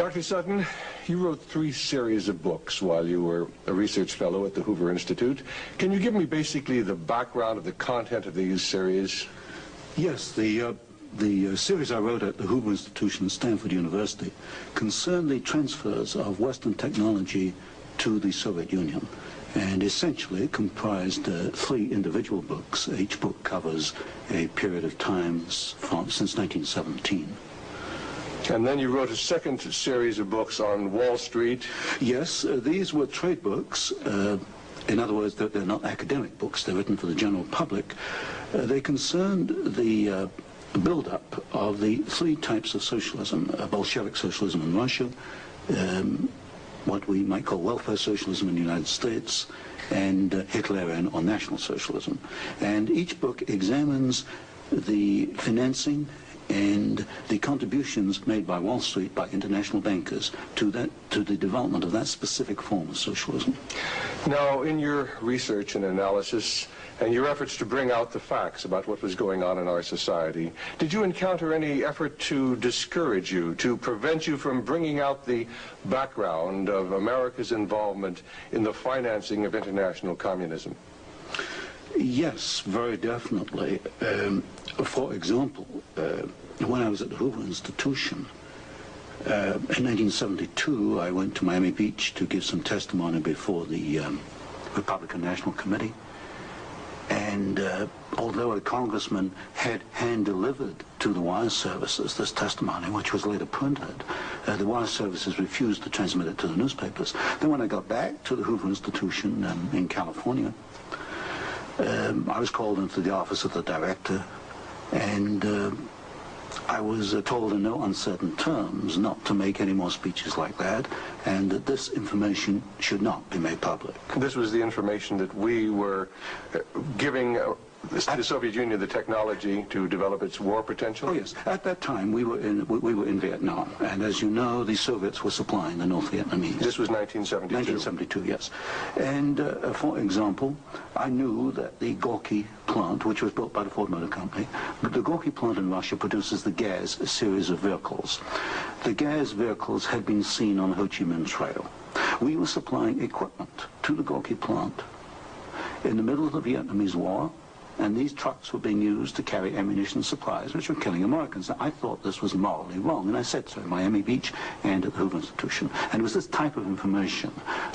Dr. Sutton, you wrote 3 series of books while you were a research fellow at the Hoover Institute. Can you give me basically the background of the content of these series? Yes, the series I wrote at the Hoover Institution at Stanford University concerned the transfers of Western technology to the Soviet Union. And essentially it comprised 3 individual books. Each book covers a period of time since 1917. And then you wrote a second series of books on Wall Street. Yes, these were trade books. In other words, they're not academic books. They're written for the general public. They concerned the build-up of the 3 types of socialism: Bolshevik socialism in Russia, what we might call welfare socialism in the United States, and Hitlerian or National Socialism. And each book examines the financing and the contributions made by Wall Street, by international bankers, to the development of that specific form of socialism. Now, in your research and analysis, and your efforts to bring out the facts about what was going on in our society, did you encounter any effort to discourage you, to prevent you from bringing out the background of America's involvement in the financing of international communism? Yes, very definitely. For example, when I was at the Hoover Institution, in 1972, I went to Miami Beach to give some testimony before the Republican National Committee. And although a congressman had hand-delivered to the wire services this testimony, which was later printed, the wire services refused to transmit it to the newspapers. Then when I got back to the Hoover Institution in California, I was called into the office of the director, and I was told in no uncertain terms not to make any more speeches like that, and that this information should not be made public. This was the information that we were giving the Soviet Union the technology to develop its war potential? Oh yes, at that time we were in Vietnam, and as you know, the Soviets were supplying the North Vietnamese. This was 1972? 1972, yes. And for example, I knew that the Gorky plant, which was built by the Ford Motor Company, the Gorky plant in Russia produces the Gaz series of vehicles. The Gaz vehicles had been seen on the Ho Chi Minh Trail. We were supplying equipment to the Gorky plant in the middle of the Vietnamese War, and these trucks were being used to carry ammunition supplies which were killing Americans. Now, I thought this was morally wrong, and I said so at Miami Beach and at the Hoover Institution. And it was this type of information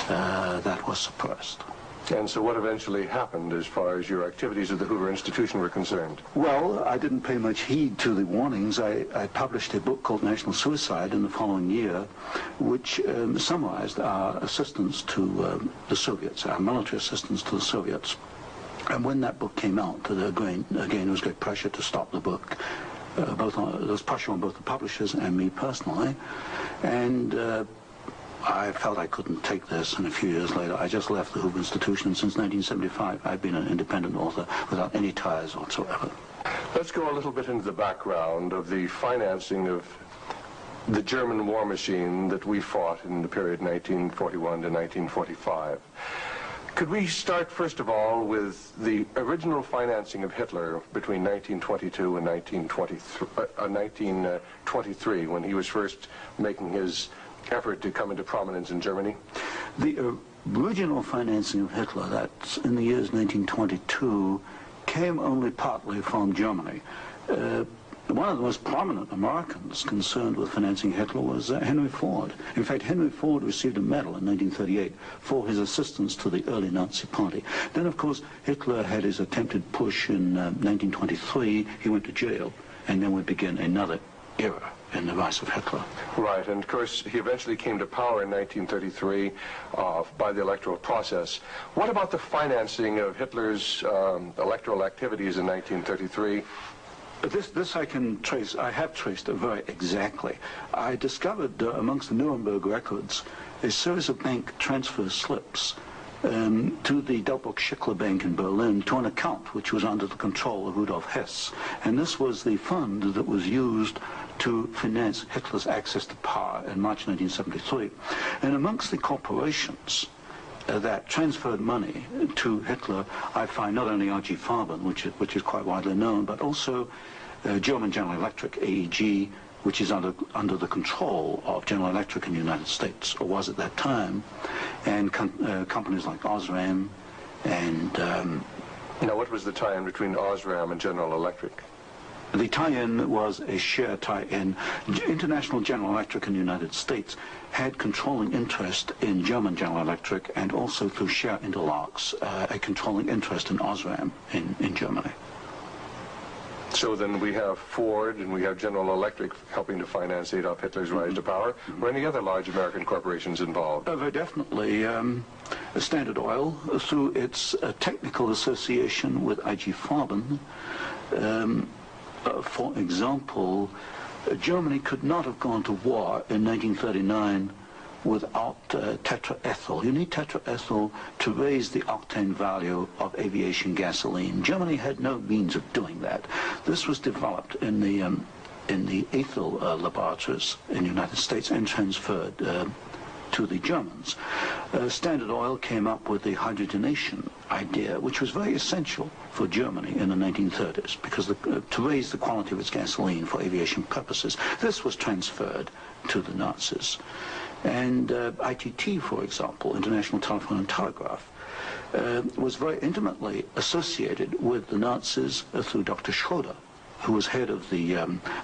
that was suppressed. And so what eventually happened as far as your activities at the Hoover Institution were concerned? Well, I didn't pay much heed to the warnings. I published a book called National Suicide in the following year, which summarized our assistance to the Soviets, our military assistance to the Soviets. And when that book came out, again, there was great pressure to stop the book. There was pressure on both the publishers and me personally. And I felt I couldn't take this, and a few years later, I just left the Hoover Institution, and since 1975, I've been an independent author without any ties whatsoever. Let's go a little bit into the background of the financing of the German war machine that we fought in the period 1941 to 1945. Could we start, first of all, with the original financing of Hitler between 1922 and 1923, when he was first making his effort to come into prominence in Germany? The original financing of Hitler, that's in the years 1922, came only partly from Germany. One of the most prominent Americans concerned with financing Hitler was Henry Ford. In fact, Henry Ford received a medal in 1938 for his assistance to the early Nazi Party. Then, of course, Hitler had his attempted push in 1923. He went to jail, and then we begin another era in the rise of Hitler. Right, and of course, he eventually came to power in 1933 by the electoral process. What about the financing of Hitler's electoral activities in 1933? This I can trace. I have traced it very exactly. I discovered amongst the Nuremberg records a series of bank transfer slips to the Delbrück-Schickler Bank in Berlin to an account which was under the control of Rudolf Hess. And this was the fund that was used to finance Hitler's access to power in March 1973. And amongst the corporations that transferred money to Hitler, I find not only R.G. Farben, which is quite widely known, but also German General Electric, AEG, which is under the control of General Electric in the United States, or was at that time, and companies like Osram and... Now, what was the tie-in between Osram and General Electric? The tie-in was a share tie-in. International General Electric in the United States had controlling interest in German General Electric, and also through share interlocks, a controlling interest in Osram in Germany. So then we have Ford and we have General Electric helping to finance Adolf Hitler's rise to power. Were any other large American corporations involved? Very definitely. Standard Oil, through its technical association with IG Farben, for example, Germany could not have gone to war in 1939 without tetraethyl. You need tetraethyl to raise the octane value of aviation gasoline. Germany had no means of doing that. This was developed in the ethyl laboratories in the United States and transferred to the Germans. Standard Oil came up with the hydrogenation idea, which was very essential for Germany in the 1930s, because to raise the quality of its gasoline for aviation purposes. This was transferred to the Nazis. And ITT, for example, International Telephone and Telegraph, was very intimately associated with the Nazis through Dr. Schroeder, who was head of the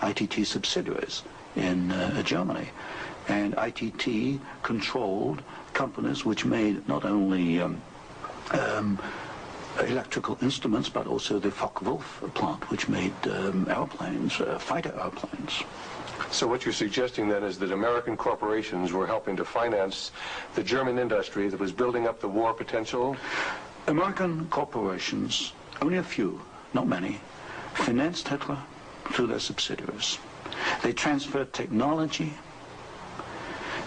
ITT subsidiaries in Germany. And ITT controlled companies which made not only electrical instruments, but also the Focke-Wulf plant, which made airplanes, fighter airplanes. So what you're suggesting then is that American corporations were helping to finance the German industry that was building up the war potential? American corporations, only a few, not many, financed Hitler through their subsidiaries. They transferred technology.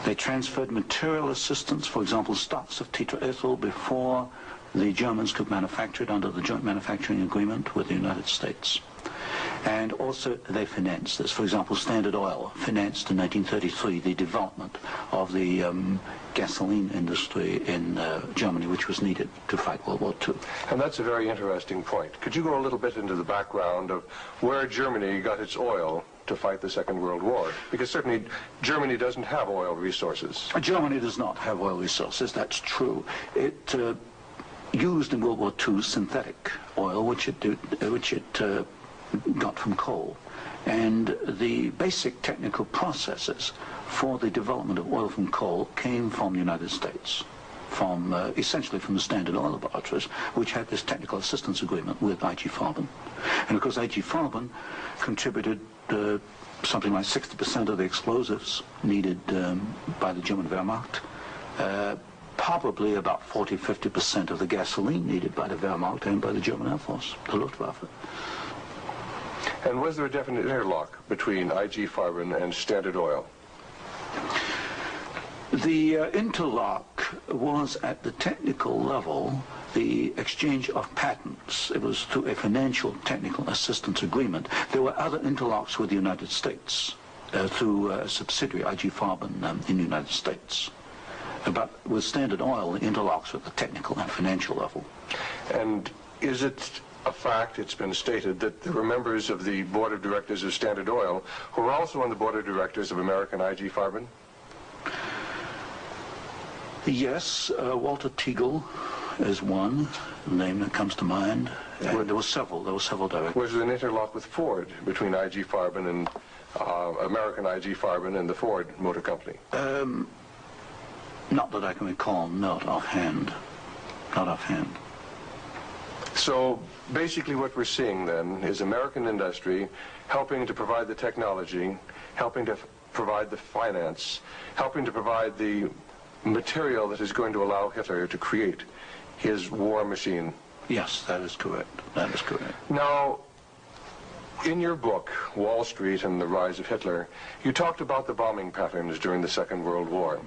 They transferred material assistance, for example, stocks of tetraethyl before the Germans could manufacture it under the joint manufacturing agreement with the United States. And also they financed this. For example, Standard Oil financed in 1933 the development of the gasoline industry in Germany, which was needed to fight World War II. And that's a very interesting point. Could you go a little bit into the background of where Germany got its oil to fight the Second World War? Because certainly Germany doesn't have oil resources. Germany does not have oil resources, that's true. It used in World War II synthetic oil, which it got from coal. And the basic technical processes for the development of oil from coal came from the United States, from essentially from the Standard Oil laboratories, which had this technical assistance agreement with IG Farben. And of course IG Farben contributed something like 60% of the explosives needed by the German Wehrmacht, probably about 40–50% of the gasoline needed by the Wehrmacht and by the German Air Force, the Luftwaffe. And was there a definite interlock between IG Farben and Standard Oil? The interlock was at the technical level, the exchange of patents. It was through a financial technical assistance agreement. There were other interlocks with the United States through a subsidiary, IG Farben, in the United States. But with Standard Oil, the interlocks were at the technical and financial level. And is it a fact, it's been stated, that there were members of the board of directors of Standard Oil who were also on the board of directors of American IG Farben? Yes, Walter Teagle is one name that comes to mind. There were several directors. Was there an interlock with Ford between IG Farben and American IG Farben and the Ford Motor Company? Not that I can recall, not offhand. Not offhand. So basically what we're seeing then is American industry helping to provide the technology, helping to provide the finance, helping to provide the material that is going to allow Hitler to create his war machine. Yes, that is correct. That is correct. Now, in your book, Wall Street and the Rise of Hitler, you talked about the bombing patterns during the Second World War,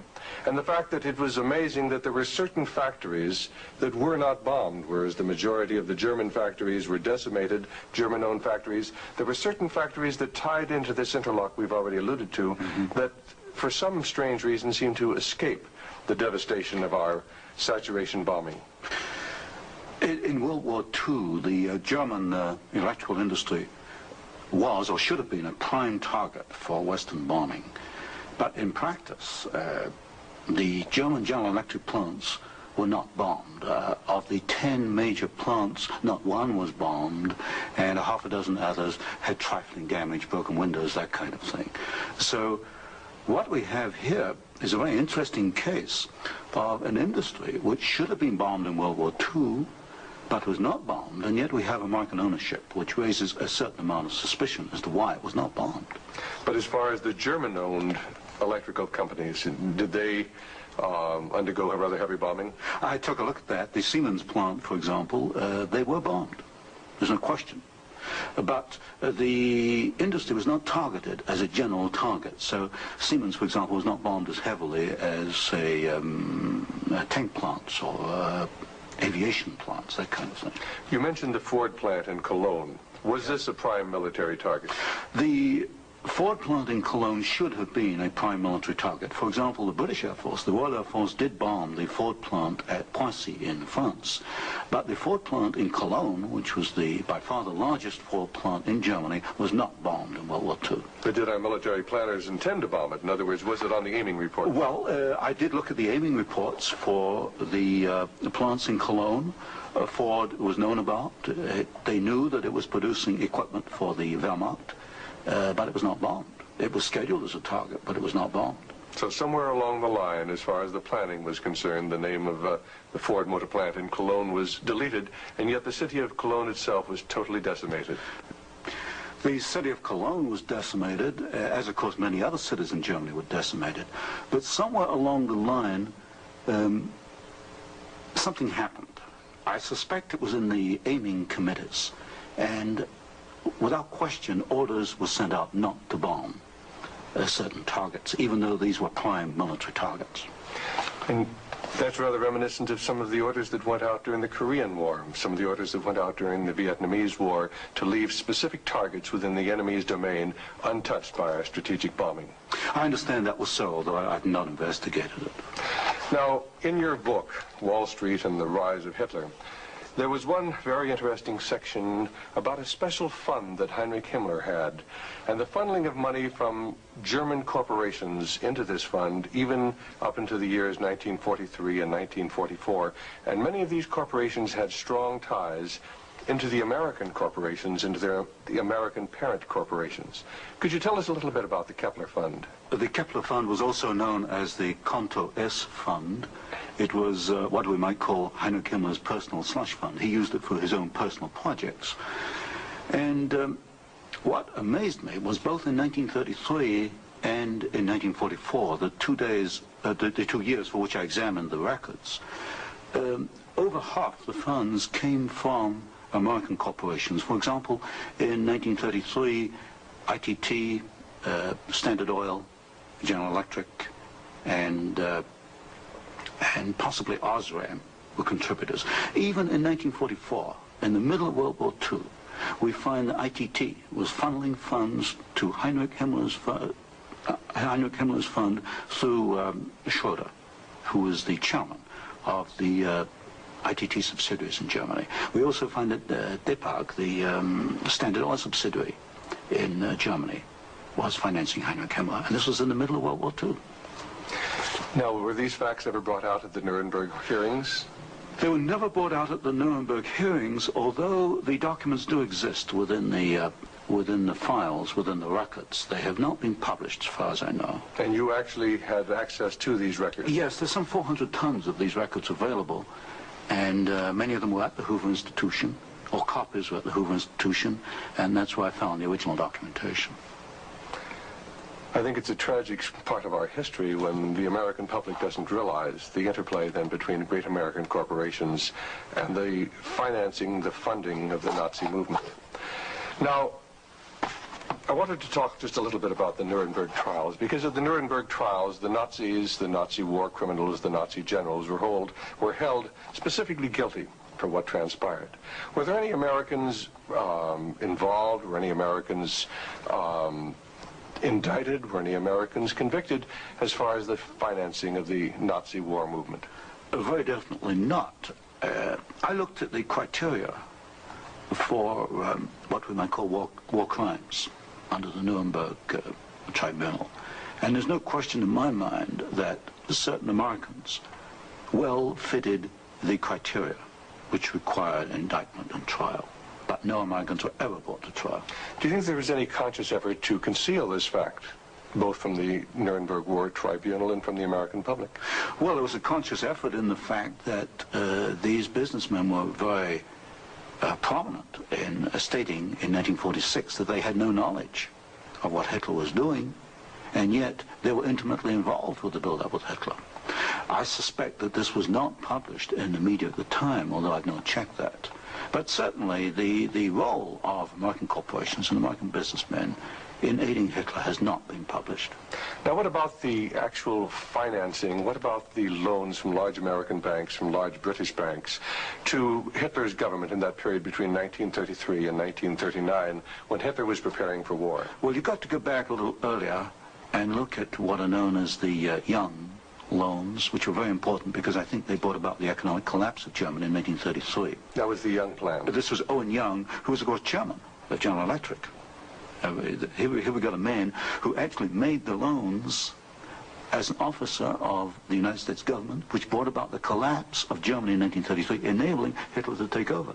and the fact that it was amazing that there were certain factories that were not bombed, whereas the majority of the German factories were decimated, German-owned factories. There were certain factories that tied into this interlock we've already alluded to, that for some strange reason seemed to escape the devastation of our saturation bombing. In World War II, the German electrical industry was or should have been a prime target for Western bombing. But in practice, the German General Electric plants were not bombed. Of the 10 major plants, not one was bombed, and a half a dozen others had trifling damage, broken windows, that kind of thing. So what we have here is a very interesting case of an industry which should have been bombed in World War II, but was not bombed, and yet we have American ownership, which raises a certain amount of suspicion as to why it was not bombed. But as far as the German-owned electrical companies, did they undergo a rather heavy bombing? I took a look at that. The Siemens plant, for example, they were bombed. There's no question. But the industry was not targeted as a general target. So Siemens, for example, was not bombed as heavily as, say, tank plants or aviation plants, that kind of thing. You mentioned the Ford plant in Cologne. Was this a prime military target? The Ford plant in Cologne should have been a prime military target. For example, the British Air Force, the Royal Air Force, did bomb the Ford plant at Poissy in France. But the Ford plant in Cologne, which was by far the largest Ford plant in Germany, was not bombed in World War II. But did our military planners intend to bomb it? In other words, was it on the aiming report? Well, I did look at the aiming reports for the plants in Cologne. Ford was known about. They knew that it was producing equipment for the Wehrmacht. But it was not bombed. It was scheduled as a target, but it was not bombed. So somewhere along the line, as far as the planning was concerned, the name of the Ford motor plant in Cologne was deleted, and yet the city of Cologne itself was totally decimated. The city of Cologne was decimated, as of course many other cities in Germany were decimated. But somewhere along the line, something happened. I suspect it was in the aiming committees, and without question, orders were sent out not to bomb certain targets, even though these were prime military targets. And that's rather reminiscent of some of the orders that went out during the Korean War, some of the orders that went out during the Vietnamese War to leave specific targets within the enemy's domain untouched by our strategic bombing. I understand that was so, although I've not investigated it. Now, in your book, Wall Street and the Rise of Hitler, there was one very interesting section about a special fund that Heinrich Himmler had, and the funneling of money from German corporations into this fund, even up into the years 1943 and 1944. And many of these corporations had strong ties into the American corporations, into the American parent corporations. Could you tell us a little bit about the Kepler Fund? The Kepler Fund was also known as the Konto S Fund. It was what we might call Heinrich Himmler's personal slush fund. He used it for his own personal projects. And what amazed me was both in 1933 and in 1944, the 2 years for which I examined the records, over half the funds came from American corporations. For example, in 1933, ITT, Standard Oil, General Electric, and possibly Osram were contributors. Even in 1944, in the middle of World War II, we find that ITT was funneling funds to Heinrich Himmler's fund through Schroeder, who was the chairman of the ITT subsidiaries in Germany. We also find that DEPAG, the Standard Oil subsidiary in Germany, was financing Heinrich Himmler, and this was in the middle of World War II. Now, were these facts ever brought out at the Nuremberg hearings? They were never brought out at the Nuremberg hearings, although the documents do exist within the files, within the records. They have not been published, as far as I know. And you actually had access to these records? Yes, there's some 400 tons of these records available, and many of them were at the Hoover Institution, or copies were at the Hoover Institution, and that's where I found the original documentation. I think it's a tragic part of our history when the American public doesn't realize the interplay then between great American corporations and the financing, the funding of the Nazi movement. Now, I wanted to talk just a little bit about the Nuremberg trials, because at the Nuremberg trials, the Nazis, the Nazi war criminals, the Nazi generals were held specifically guilty for what transpired. Were there any Americans involved? Were any Americans indicted? Were any Americans convicted as far as the financing of the Nazi war movement? Very definitely not. I looked at the criteria for what we might call war crimes under the Nuremberg tribunal. And there's no question in my mind that certain Americans well fitted the criteria which required indictment and trial. But no Americans were ever brought to trial. Do you think there was any conscious effort to conceal this fact, both from the Nuremberg War Tribunal and from the American public? Well, there was a conscious effort in the fact that these businessmen were very prominent in stating in 1946 that they had no knowledge of what Hitler was doing, and yet they were intimately involved with the build-up with Hitler. I suspect that this was not published in the media at the time, although I've not checked that. But certainly the role of American corporations and American businessmen in aiding Hitler has not been published. Now, what about the actual financing? What about the loans from large American banks, from large British banks, to Hitler's government in that period between 1933 and 1939, when Hitler was preparing for war? Well, you've got to go back a little earlier and look at what are known as the Young loans, which were very important because I think they brought about the economic collapse of Germany in 1933. That was the Young plan. This was Owen Young, who was, of course, chairman of General Electric. Here we got a man who actually made the loans as an officer of the United States government, which brought about the collapse of Germany in 1933, enabling Hitler to take over.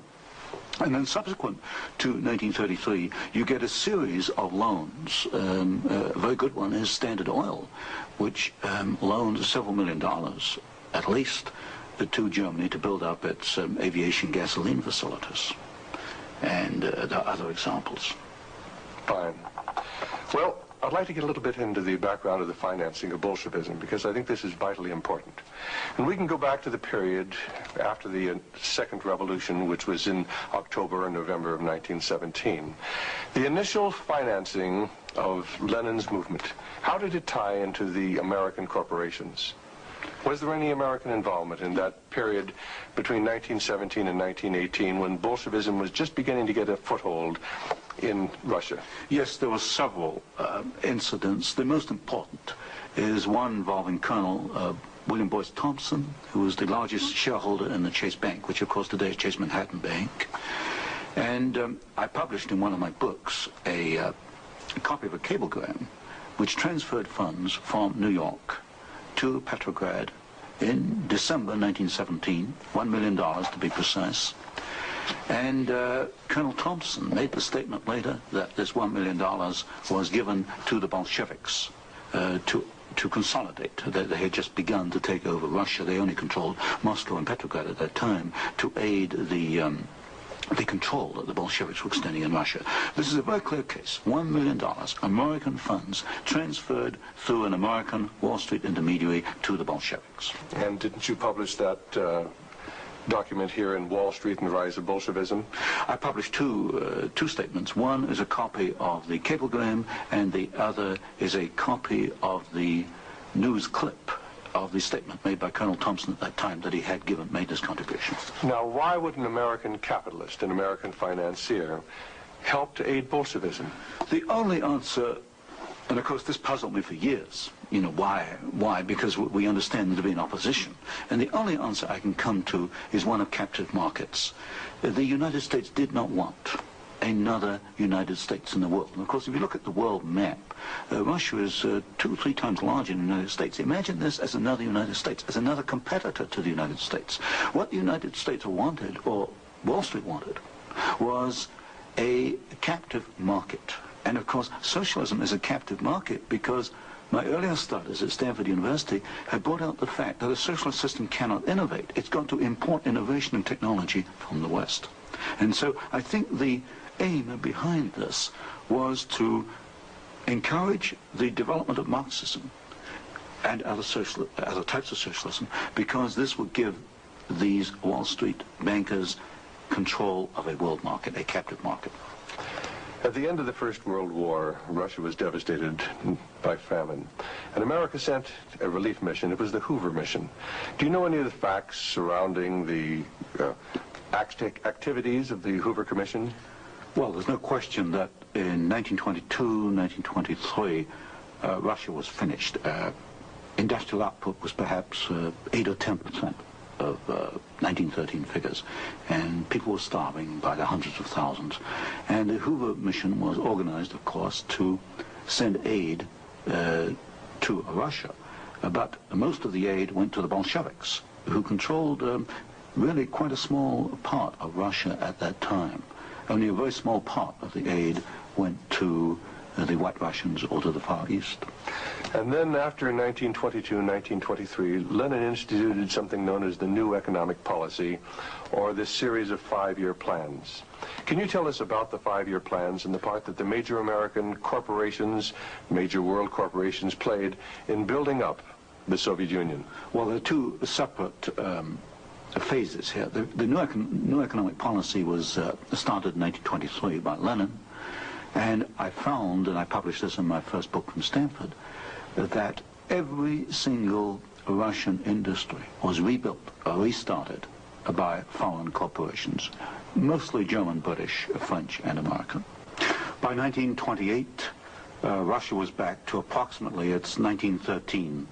And then subsequent to 1933, you get a series of loans. A very good one is Standard Oil, which loaned several $1 million, at least, to Germany to build up its aviation gasoline facilities. And there are other examples. Fine. Well, I'd like to get a little bit into the background of the financing of Bolshevism, because I think this is vitally important. And we can go back to the period after the Second Revolution, which was in October and November of 1917. The initial financing of Lenin's movement, how did it tie into the American corporations? Was there any American involvement in that period between 1917 and 1918, when Bolshevism was just beginning to get a foothold in Russia? Yes, there were several incidents. The most important is one involving Colonel William Boyce Thompson, who was the largest shareholder in the Chase Bank, which of course today is Chase Manhattan Bank. And I published in one of my books a copy of a cablegram which transferred funds from New York to Petrograd in December 1917, $1 million to be precise. And Colonel Thompson made the statement later that this $1 million was given to the Bolsheviks to consolidate. They had just begun to take over Russia. They only controlled Moscow and Petrograd at that time to aid the control that the Bolsheviks were extending in Russia. This is a very clear case. $1 million, American funds transferred through an American Wall Street intermediary to the Bolsheviks. And didn't you publish that document here in Wall Street and the Rise of Bolshevism? I published two statements. One is a copy of the cablegram, and the other is a copy of the news clip of the statement made by Colonel Thompson at that time that he had made this contribution. Now, why would an American capitalist, an American financier, help to aid Bolshevism? The only answer, and of course this puzzled me for years, you know, why? Because we understand there to be an opposition. And the only answer I can come to is one of captive markets. The United States did not want another United States in the world. And of course, if you look at the world map, Russia is 2 or 3 times larger than the United States. Imagine this as another United States, as another competitor to the United States. What the United States wanted, or Wall Street wanted, was a captive market. And of course, socialism is a captive market because my earlier studies at Stanford University had brought out the fact that a socialist system cannot innovate. It's got to import innovation and technology from the West. And so I think the aim behind this was to encourage the development of Marxism and other types of socialism, because this would give these Wall Street bankers control of a world market, a captive market. At the end of the First World War, Russia was devastated by famine, and America sent a relief mission. It was the Hoover mission. Do you know any of the facts surrounding the activities of the Hoover Commission? Well, there's no question that in 1922, 1923, Russia was finished. Industrial output was perhaps 8 or 10%. of 1913 figures, and people were starving by the hundreds of thousands. And the Hoover mission was organized, of course, to send aid to Russia. But most of the aid went to the Bolsheviks, who controlled really quite a small part of Russia at that time. Only a very small part of the aid went to the White Russians or to the Far East. And then after 1922, 1923, Lenin instituted something known as the New Economic Policy, or this series of 5-year plans. Can you tell us about the 5-year plans and the part that the major American corporations, major world corporations, played in building up the Soviet Union? Well, there are two separate phases here. The new economic policy was started in 1923 by Lenin, and I found, and I published this in my first book from Stanford, that every single Russian industry was rebuilt or restarted by foreign corporations, mostly German, British, French, and American. By 1928, Russia was back to approximately its 1913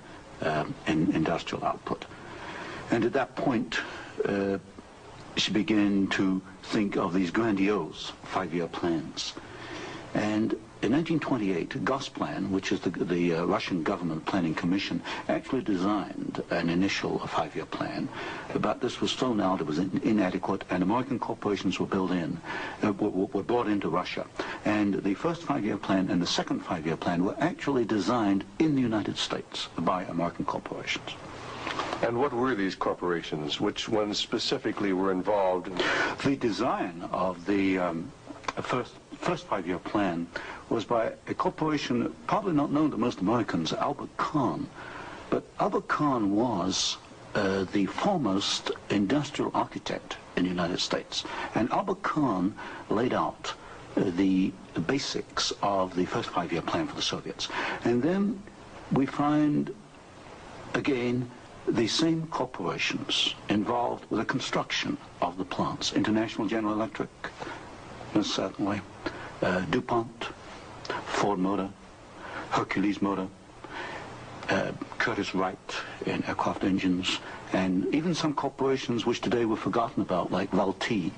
industrial output. And at that point, she began to think of these grandiose 5-year plans. And in 1928, Gosplan, which is the Russian government planning commission, actually designed an initial 5-year plan, but this was thrown out, it was inadequate, and American corporations were brought into Russia. And the first 5-year plan and the second 5-year plan were actually designed in the United States by American corporations. And what were these corporations? Which ones specifically were involved? The design of the first 5-year plan was by a corporation probably not known to most Americans, Albert Kahn. But Albert Kahn was the foremost industrial architect in the United States. And Albert Kahn laid out the basics of the first 5-year plan for the Soviets. And then we find, again, the same corporations involved with the construction of the plants. International General Electric, certainly, DuPont, Ford Motor, Hercules Motor, Curtiss-Wright in aircraft engines, and even some corporations which today were forgotten about, like Valti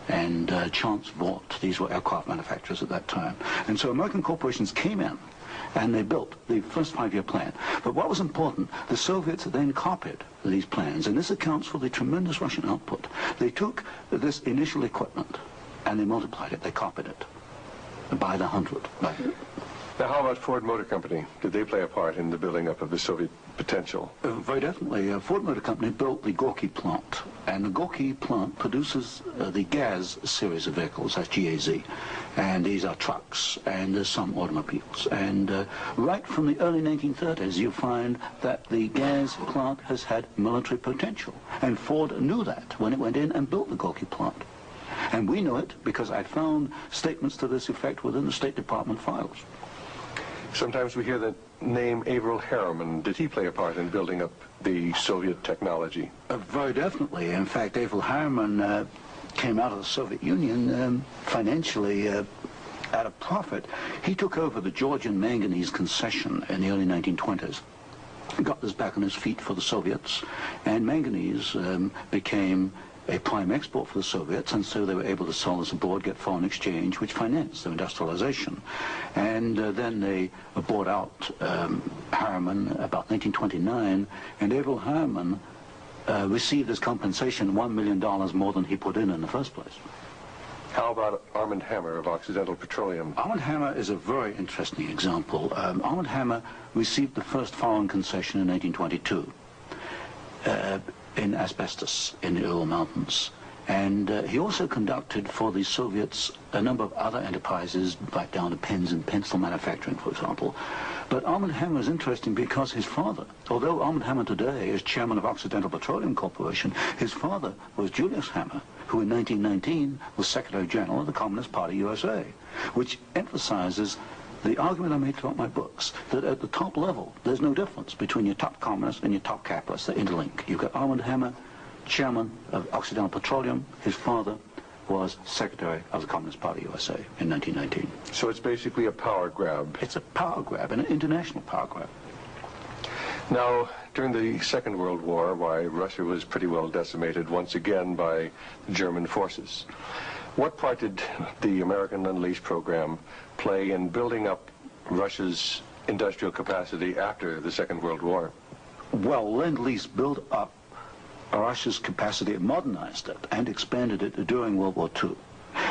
and Chance Vought. These were aircraft manufacturers at that time. And so American corporations came in and they built the first 5-year plan. But what was important, the Soviets then copied these plans, and this accounts for the tremendous Russian output. They took this initial equipment and they multiplied it, they copied it by the 100. Now, how about Ford Motor Company? Did they play a part in the building up of the Soviet potential? Very definitely. Ford Motor Company built the Gorky plant, and the Gorky plant produces the GAZ series of vehicles, that's G-A-Z, and these are trucks and some automobiles. And right from the early 1930s, you find that the GAZ plant has had military potential, and Ford knew that when it went in and built the Gorky plant. And we know it because I found statements to this effect within the State Department files. Sometimes we hear the name Averell Harriman. Did he play a part in building up the Soviet technology? Very definitely. In fact, Averell Harriman came out of the Soviet Union financially at a profit. He took over the Georgian manganese concession in the early 1920s. Got this back on his feet for the Soviets, and manganese became a prime export for the Soviets, and so they were able to sell this abroad, get foreign exchange, which financed their industrialization. And then they bought out Harriman about 1929, and Averell Harriman received as compensation $1 million more than he put in the first place. How about Armand Hammer of Occidental Petroleum? Armand Hammer is a very interesting example. Armand Hammer received the first foreign concession in 1922. In asbestos in the Ural Mountains. And he also conducted for the Soviets a number of other enterprises, right down to pens and pencil manufacturing, for example. But Armand Hammer is interesting because his father, although Armand Hammer today is chairman of Occidental Petroleum Corporation, his father was Julius Hammer, who in 1919 was Secretary General of the Communist Party USA, which emphasizes the argument I make throughout my books, that at the top level, there's no difference between your top communists and your top capitalists. They interlink. You've got Armand Hammer, chairman of Occidental Petroleum. His father was Secretary of the Communist Party USA in 1919. So it's basically a power grab. It's a power grab, an international power grab. Now, during the Second World War, why, Russia was pretty well decimated once again by German forces. What part did the American Lend-Lease program play in building up Russia's industrial capacity after the Second World War? Well, Lend-Lease built up Russia's capacity, modernized it, and expanded it during World War II.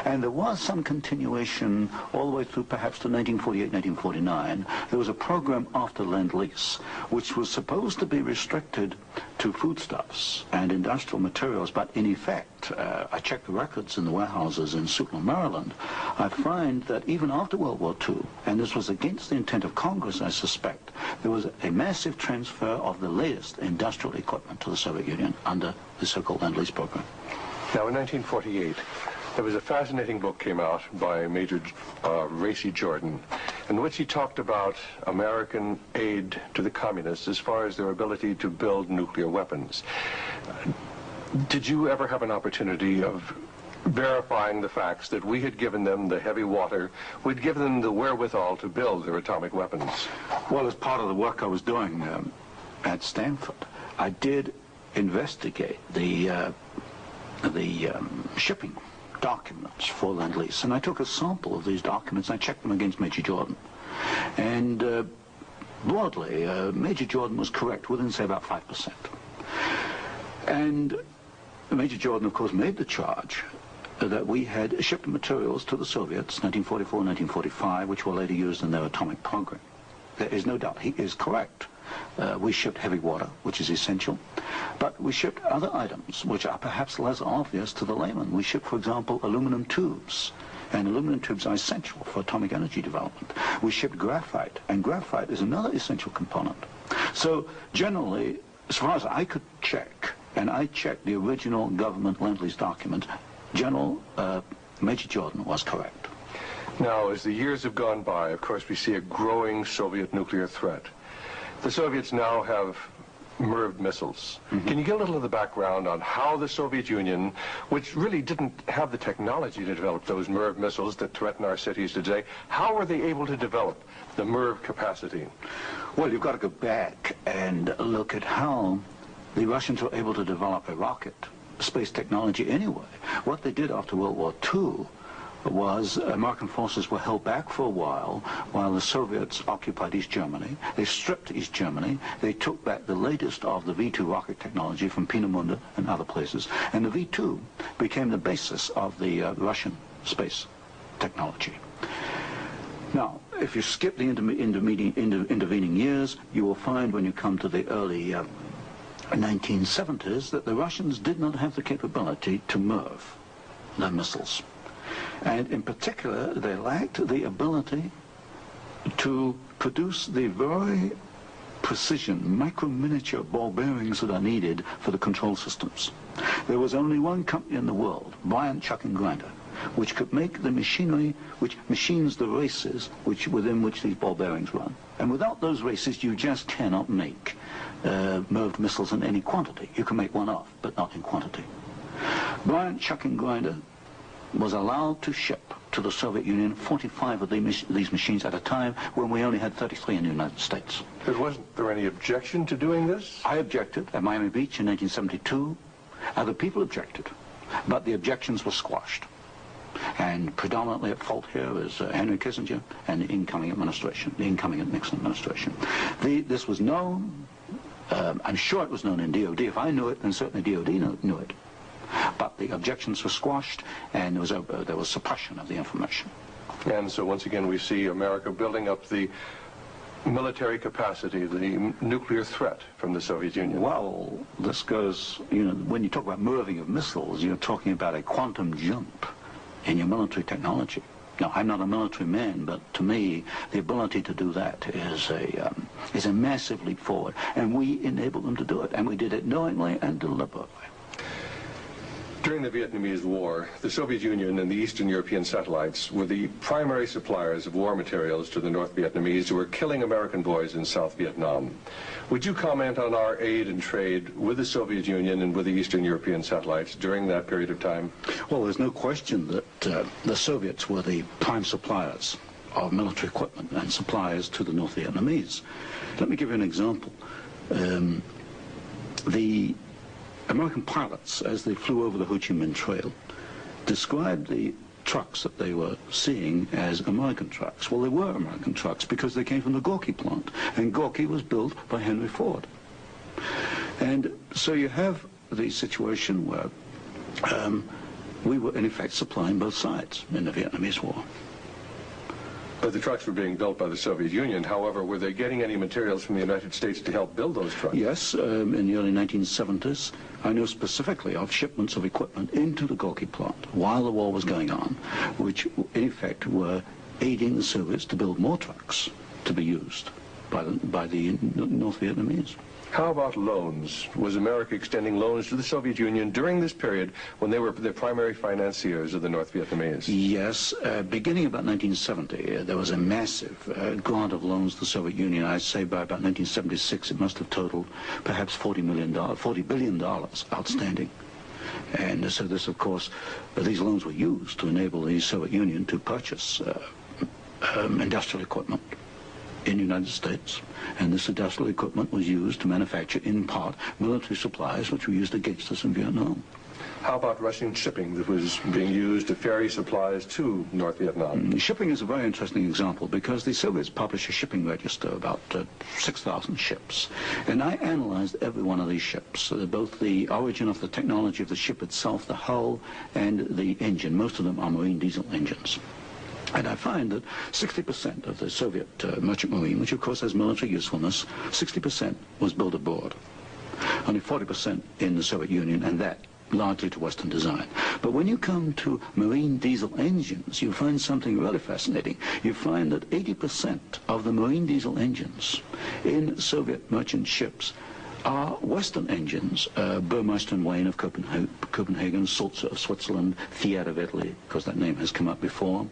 And there was some continuation all the way through perhaps to 1948, 1949. There was a program after Lend-Lease, which was supposed to be restricted to foodstuffs and industrial materials, but in effect, I checked the records in the warehouses in Suitland, Maryland, I find that even after World War II, and this was against the intent of Congress, I suspect, there was a massive transfer of the latest industrial equipment to the Soviet Union under the so-called Lend-Lease program. Now, in 1948, there was a fascinating book came out by Major Racy Jordan, in which he talked about American aid to the communists as far as their ability to build nuclear weapons. Did you ever have an opportunity of verifying the facts that we had given them the heavy water, we'd given them the wherewithal to build their atomic weapons? Well, as part of the work I was doing at Stanford, I did investigate the shipping documents for Lend-Lease, and I took a sample of these documents and I checked them against Major Jordan. And broadly, Major Jordan was correct within, say, about 5%. And Major Jordan, of course, made the charge that we had shipped materials to the Soviets, 1944, 1945, which were later used in their atomic program. There is no doubt he is correct. We shipped heavy water, which is essential, but we shipped other items which are perhaps less obvious to the layman. We shipped, for example, aluminum tubes, and aluminum tubes are essential for atomic energy development. We shipped graphite, and graphite is another essential component. So generally, as far as I could check, and I checked the original government Lend-Lease document, General Major Jordan was correct. Now, as the years have gone by, of course, we see a growing Soviet nuclear threat. The Soviets now have MIRV missiles. Mm-hmm. Can you give a little of the background on how the Soviet Union, which really didn't have the technology to develop those MIRV missiles that threaten our cities today, how were they able to develop the MIRV capacity? Well, you've got to go back and look at how the Russians were able to develop a rocket, space technology anyway. What they did after World War II was American forces were held back for a while the Soviets occupied East Germany. They stripped East Germany. They took back the latest of the V2 rocket technology from Peenemünde and other places. And the V2 became the basis of the Russian space technology. Now, if you skip the intervening years, you will find when you come to the early 1970s that the Russians did not have the capability to MIRV their missiles. And in particular, they lacked the ability to produce the very precision, micro-miniature ball bearings that are needed for the control systems. There was only one company in the world, Bryant, Chuck and Grinder, which could make the machinery which machines the races within which these ball bearings run. And without those races, you just cannot make MIRV missiles in any quantity. You can make one off, but not in quantity. Bryant, Chuck and Grinder was allowed to ship to the Soviet Union 45 of these machines at a time when we only had 33 in the United States. But wasn't there any objection to doing this? I objected at Miami Beach in 1972. Other people objected, but the objections were squashed. And predominantly at fault here is Henry Kissinger and the incoming administration, the incoming Nixon administration. This was known, I'm sure it was known in DOD. If I knew it, then certainly DOD knew it. But the objections were squashed, and there was suppression of the information. And so once again we see America building up the military capacity, the nuclear threat from the Soviet Union. Well, this goes, when you talk about MIRVing of missiles, you're talking about a quantum jump in your military technology. Now, I'm not a military man, but to me, the ability to do that is a massive leap forward, and we enabled them to do it, and we did it knowingly and deliberately. During the Vietnamese War, the Soviet Union and the Eastern European satellites were the primary suppliers of war materials to the North Vietnamese who were killing American boys in South Vietnam. Would you comment on our aid and trade with the Soviet Union and with the Eastern European satellites during that period of time? Well, there's no question that the Soviets were the prime suppliers of military equipment and suppliers to the North Vietnamese. Let me give you an example. the American pilots, as they flew over the Ho Chi Minh Trail, described the trucks that they were seeing as American trucks. Well, they were American trucks because they came from the Gorky plant, and Gorky was built by Henry Ford. And so you have the situation where we were, in effect, supplying both sides in the Vietnamese War. But the trucks were being built by the Soviet Union. However, were they getting any materials from the United States to help build those trucks? Yes, in the early 1970s, I know specifically of shipments of equipment into the Gorky plant while the war was going on, which in effect were aiding the Soviets to build more trucks to be used by the North Vietnamese. How about loans? Was America extending loans to the Soviet Union during this period when they were the primary financiers of the North Vietnamese? Yes. Beginning about 1970, there was a massive grant of loans to the Soviet Union. I'd say by about 1976, it must have totaled perhaps $40 billion outstanding. And so this, of course, these loans were used to enable the Soviet Union to purchase industrial equipment in the United States, and this industrial equipment was used to manufacture, in part, military supplies which were used against us in Vietnam. How about Russian shipping that was being used to ferry supplies to North Vietnam? Shipping is a very interesting example because the Soviets published a shipping register, about 6,000 ships, and I analyzed every one of these ships, both the origin of the technology of the ship itself, the hull, and the engine. Most of them are marine diesel engines. And I find that 60% of the Soviet merchant marine, which of course has military usefulness, 60% was built aboard. Only 40% in the Soviet Union, and that largely to Western design. But when you come to marine diesel engines, you find something really fascinating. You find that 80% of the marine diesel engines in Soviet merchant ships are Western engines, Burmeister and Wain of Copenhagen, Sulzer of Switzerland, Fiat of Italy, because that name has come up before.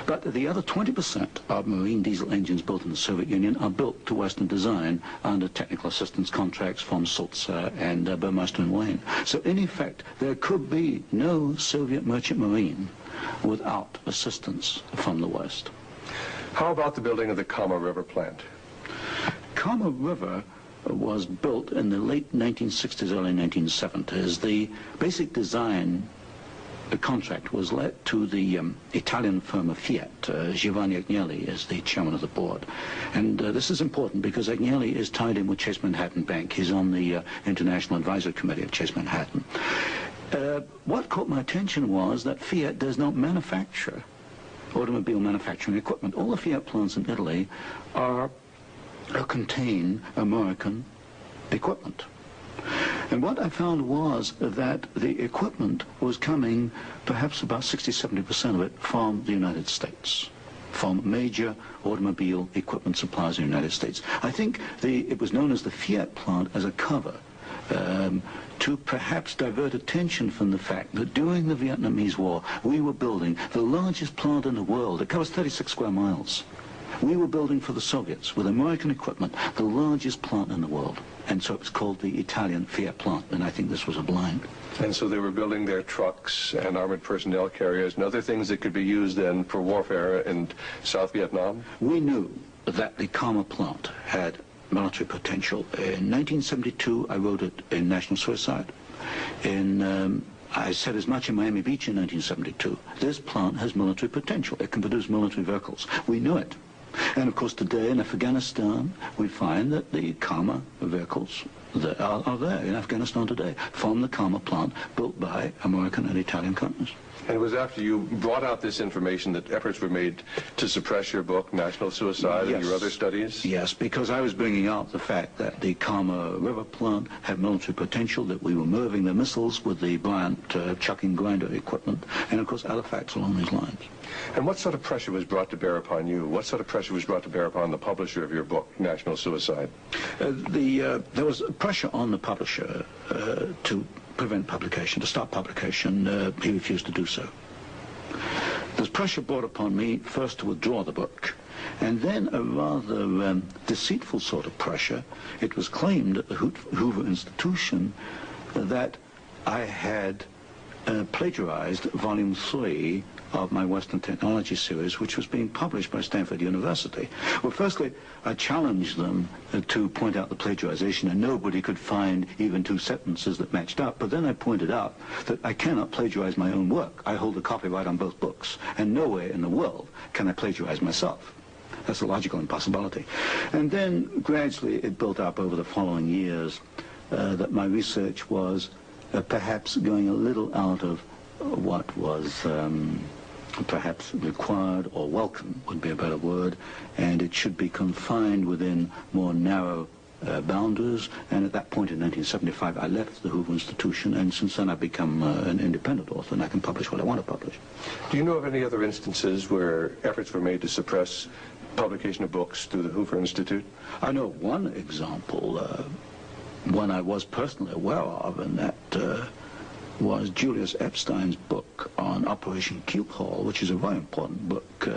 But the other 20% of marine diesel engines built in the Soviet Union are built to Western design under technical assistance contracts from Sulzer and Burmeister and Wain. So in effect, there could be no Soviet merchant marine without assistance from the West. How about the building of the Kama River plant? Kama River was built in the late 1960s, early 1970s. The basic design contract was let to the Italian firm of Fiat. Giovanni Agnelli is the chairman of the board. And this is important because Agnelli is tied in with Chase Manhattan Bank. He's on the International Advisory Committee of Chase Manhattan. What caught my attention was that Fiat does not manufacture automobile manufacturing equipment. All the Fiat plants in Italy contain American equipment. And what I found was that the equipment was coming, perhaps about 60-70% of it, from the United States, from major automobile equipment suppliers in the United States. I think it was known as the Fiat plant as a cover to perhaps divert attention from the fact that during the Vietnamese War, we were building the largest plant in the world. It covers 36 square miles. We were building for the Soviets, with American equipment, the largest plant in the world. And so it was called the Italian Fiat plant, and I think this was a blind. And so they were building their trucks and armored personnel carriers and other things that could be used then for warfare in South Vietnam? We knew that the Kama plant had military potential. In 1972, I wrote it in National Suicide. I said as much in Miami Beach in 1972. This plant has military potential. It can produce military vehicles. We knew it. And of course today in Afghanistan we find that the Kama vehicles that are there in Afghanistan today from the Kama plant built by American and Italian companies. And it was after you brought out this information that efforts were made to suppress your book, National Suicide, Yes. and your other studies? Yes, because I was bringing out the fact that the Kama River plant had military potential, that we were moving the missiles with the Bryant chucking grinder equipment, and of course other facts along these lines. And what sort of pressure was brought to bear upon you? What sort of pressure was brought to bear upon the publisher of your book, National Suicide? There was pressure on the publisher to prevent publication, to stop publication. He refused to do so. There's pressure brought upon me first to withdraw the book, and then a rather deceitful sort of pressure. It was claimed at the Hoover Institution that I had plagiarized Volume 3 of my Western Technology series, which was being published by Stanford University. Well, firstly, I challenged them to point out the plagiarization, and nobody could find even two sentences that matched up. But then I pointed out that I cannot plagiarize my own work. I hold the copyright on both books, and nowhere in the world can I plagiarize myself. That's a logical impossibility. And then gradually it built up over the following years that my research was perhaps going a little out of what was perhaps required or welcome would be a better word, and it should be confined within more narrow boundaries. And at that point in 1975 I left the Hoover Institution, and since then I've become an independent author, and I can publish what I want to publish. Do you know of any other instances where efforts were made to suppress publication of books through the Hoover Institute? I know one example, one I was personally aware of, and that was Julius Epstein's book on Operation Keyhole, which is a very important book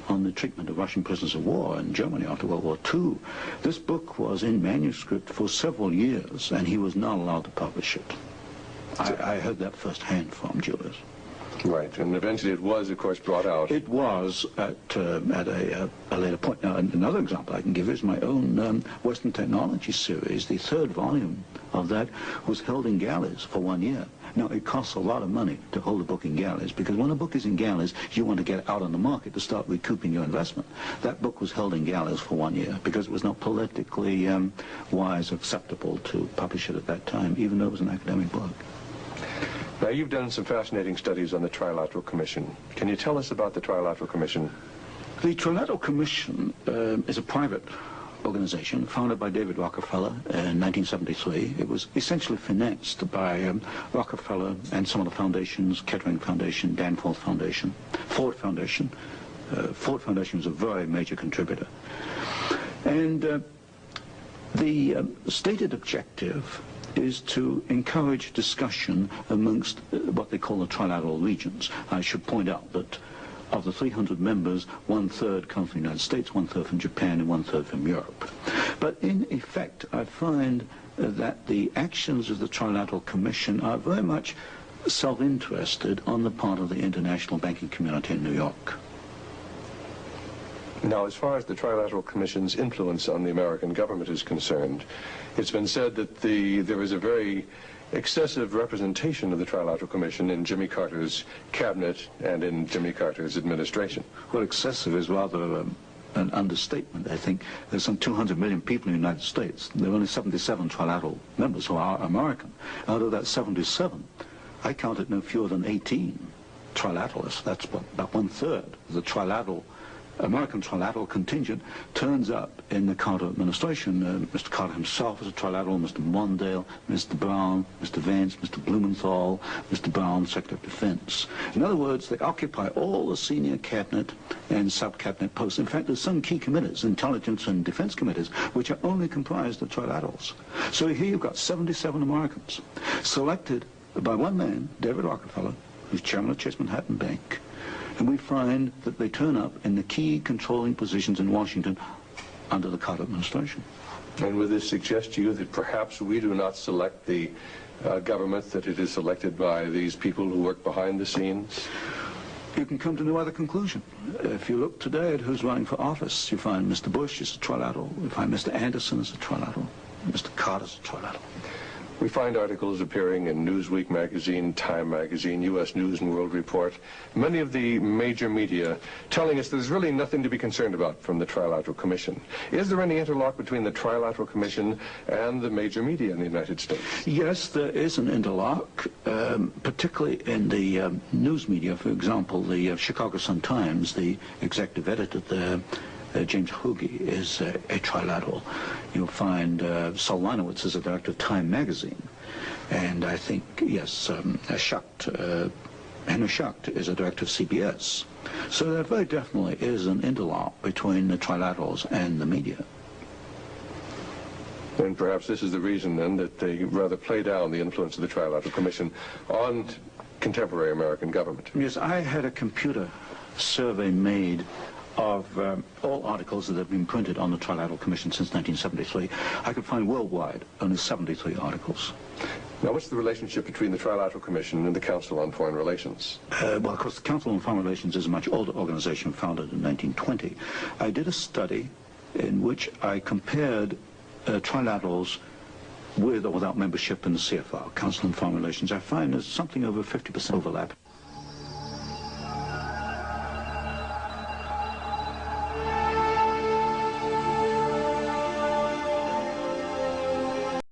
on the treatment of Russian prisoners of war in Germany after World War II. This book was in manuscript for several years, and he was not allowed to publish it. I heard that firsthand from Julius. Right, and eventually it was, of course, brought out. It was at a later point. Now, another example I can give is my own Western Technology series. The third volume of that was held in galleys for 1 year. Now, it costs a lot of money to hold a book in galleys, because when a book is in galleys, you want to get out on the market to start recouping your investment. That book was held in galleys for 1 year because it was not politically wise, acceptable to publish it at that time, even though it was an academic book. Now, you've done some fascinating studies on the Trilateral Commission. Can you tell us about the Trilateral Commission? The Trilateral Commission is a private organization founded by David Rockefeller in 1973. It was essentially financed by Rockefeller and some of the foundations, Kettering Foundation, Danforth Foundation, Ford Foundation. Ford Foundation was a very major contributor. And the stated objective is to encourage discussion amongst what they call the trilateral regions. I should point out that of the 300 members, 1/3 come from the United States, 1/3 from Japan, and 1/3 from Europe. But in effect, I find that the actions of the Trilateral Commission are very much self-interested on the part of the international banking community in New York. Now, as far as the Trilateral Commission's influence on the American government is concerned, it's been said that there is a very excessive representation of the Trilateral Commission in Jimmy Carter's cabinet and in Jimmy Carter's administration. Well, excessive is rather an understatement. I think there's some 200 million people in the United States. There are only 77 trilateral members who are American. Out of that 77, I counted no fewer than 18 trilateralists. That's about 1/3 of the trilateral American trilateral contingent turns up in the Carter administration. Mr. Carter himself was a trilateral, Mr. Mondale, Mr. Brown, Mr. Vance, Mr. Blumenthal, Mr. Brown, Secretary of Defense. In other words, they occupy all the senior cabinet and sub-cabinet posts. In fact, there's some key committees, intelligence and defense committees, which are only comprised of trilaterals. So here you've got 77 Americans selected by one man, David Rockefeller, who's chairman of Chase Manhattan Bank. And we find that they turn up in the key controlling positions in Washington under the Carter administration. And would this suggest to you that perhaps we do not select the government, that it is selected by these people who work behind the scenes? You can come to no other conclusion. If you look today at who's running for office, you find Mr. Bush is a trilateral, you find Mr. Anderson is a trilateral, Mr. Carter's a trilateral. We find articles appearing in Newsweek magazine, Time magazine, U.S. News and World Report, many of the major media telling us there's really nothing to be concerned about from the Trilateral Commission. Is there any interlock between the Trilateral Commission and the major media in the United States? Yes, there is an interlock, particularly in the news media. For example, the Chicago Sun-Times, the executive editor there, James Hoagie, is a trilateral. You'll find Saul Leinowitz is a director of Time magazine. And I think, yes, Henry Schacht is a director of CBS. So there very definitely is an interlock between the trilaterals and the media. And perhaps this is the reason, then, that they rather play down the influence of the Trilateral Commission on contemporary American government. Yes, I had a computer survey made of all articles that have been printed on the Trilateral Commission since 1973. I could find worldwide only 73 articles. Now, what's the relationship between the Trilateral Commission and the Council on Foreign Relations? Well, of course, the Council on Foreign Relations is a much older organization founded in 1920. I did a study in which I compared trilaterals with or without membership in the CFR, Council on Foreign Relations. I find there's something over 50% overlap.